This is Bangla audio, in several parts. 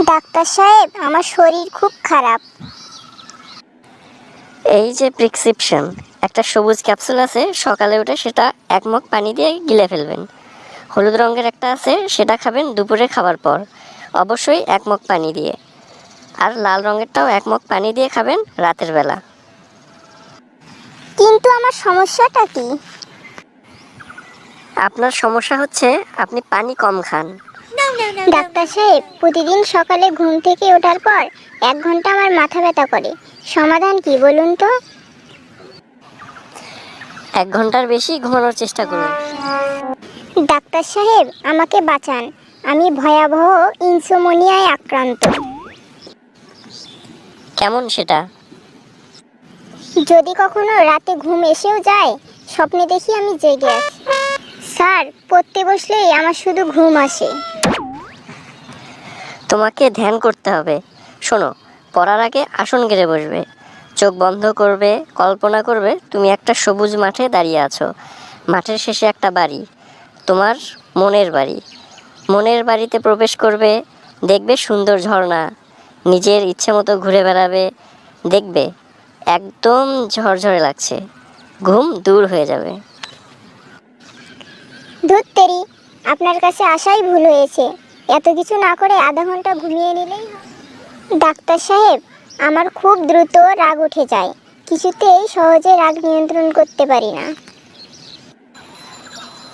ডাক্তার সাহেব, আমার শরীর খুব খারাপ। এই যে প্রেসক্রিপশন, একটা সবুজ ক্যাপসুল আছে, সকালে উঠে সেটা এক মগ পানি দিয়ে গিলে ফেলবেন। হলুদ রঙের একটা আছে, সেটা খাবেন দুপুরে খাবার পর, অবশ্যই এক মগ পানি দিয়ে। আর লাল রঙেরটাও এক মগ পানি দিয়ে খাবেন রাতের বেলা। কিন্তু আমার সমস্যাটা কি? আপনার সমস্যা হচ্ছে আপনি পানি কম খান। ডাক্তার সাহেব, প্রতিদিন সকালে ঘুম থেকে ওঠার পর 1 ঘন্টা আমার মাথা ব্যথা করে। সমাধান কি বলুন তো? 1 ঘন্টার বেশি ঘুমানোর চেষ্টা করুন। ডাক্তার সাহেব, আমাকে বাঁচান। আমি ভয়াবহ ইনসোমনিয়ায় আক্রান্ত। কেমন সেটা? যদি কখনো রাতে ঘুম এসেও যায়, স্বপ্নে দেখি আমি জেগে আছি। স্যার, পড়তে বসলেই আমার শুধু ঘুম আসে। তোমাকে ধ্যান করতে হবে। শোনো, পড়ার আগে আসন গেড়ে বসবে, চোখ বন্ধ করবে, কল্পনা করবে তুমি একটা সবুজ মাঠে দাঁড়িয়ে আছো। মাঠের শেষে একটা বাড়ি, তোমার মনের বাড়ি। মনের বাড়িতে প্রবেশ করবে, দেখবে সুন্দর ঝর্ণা, নিজের ইচ্ছে মতো ঘুরে বেড়াবে, দেখবে একদম ঝরঝরে লাগছে, ঘুম দূর হয়ে যাবে। ধুত্তেরি, আপনার কাছে আসাই ভুল হয়েছে। এত কিছু না করে আধা ঘন্টা ঘুমিয়ে নিলেই হয়। ডাক্তার সাহেব, আমার খুব দ্রুত রাগ উঠে যায়। কিছুতেই সহজে রাগ নিয়ন্ত্রণ করতে পারি না।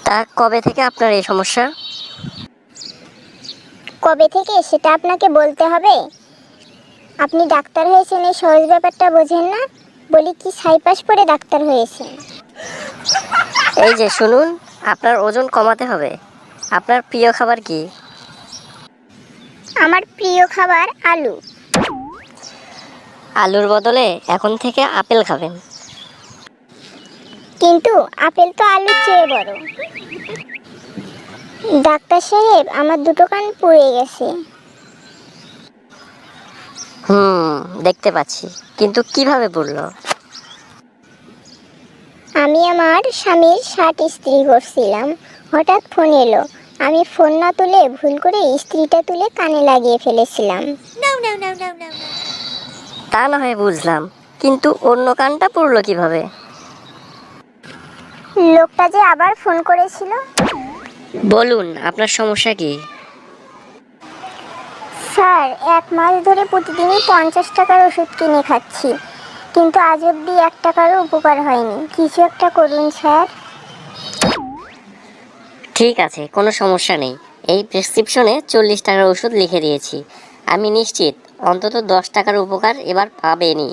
তা কবে থেকে আপনার এই সমস্যা? কবে থেকে সেটা আপনাকে বলতে হবে? আপনি ডাক্তার হয়েছেন, এই সহজ ব্যাপারটা বোঝেন না? বলি কি ছাইপাস পরে ডাক্তার হয়েছেন? এই যে শুনুন, আপনার ওজন কমাতে হবে। আপনার প্রিয় খাবার কি? আমার প্রিয় খাবার আলু। আলুর বদলে এখন থেকে আপেল খাবেন। কিন্তু আপেল তো আলুর চেয়ে বড়। ডাক্তার সাহেব, আমার দুটো কান পুড়ে গেছে। দেখতে পাচ্ছি, কিন্তু কিভাবে পড়লো? আমি আমার স্বামীর শার্ট ইস্ত্রি করছিলাম, হঠাৎ ফোন এলো। আমি ফোন না তুলে ভুল করে ইস্ত্রিটা তুলে কানে লাগিয়ে ফেলেছিলাম। তা না হয় বুঝলাম, কিন্তু অন্য কানটা পড়লো কিভাবে? লোকটা যে আবার ফোন করেছিল। বলুন, আপনার সমস্যা কি? স্যার, 1 মাস ধরে প্রতিদিনই 50 টাকার ওষুধ কিনে খাচ্ছি, কিন্তু আজ অব্দি 1 টাকারও উপকার হয়নি। কিছু একটা করুন স্যার। ঠিক আছে, কোনো সমস্যা নেই। এই প্রেসক্রিপশনে 40 টাকার ওষুধ লিখে দিয়েছি। আমি নিশ্চিত অন্তত 10 টাকার উপকার এবার পাবেনই।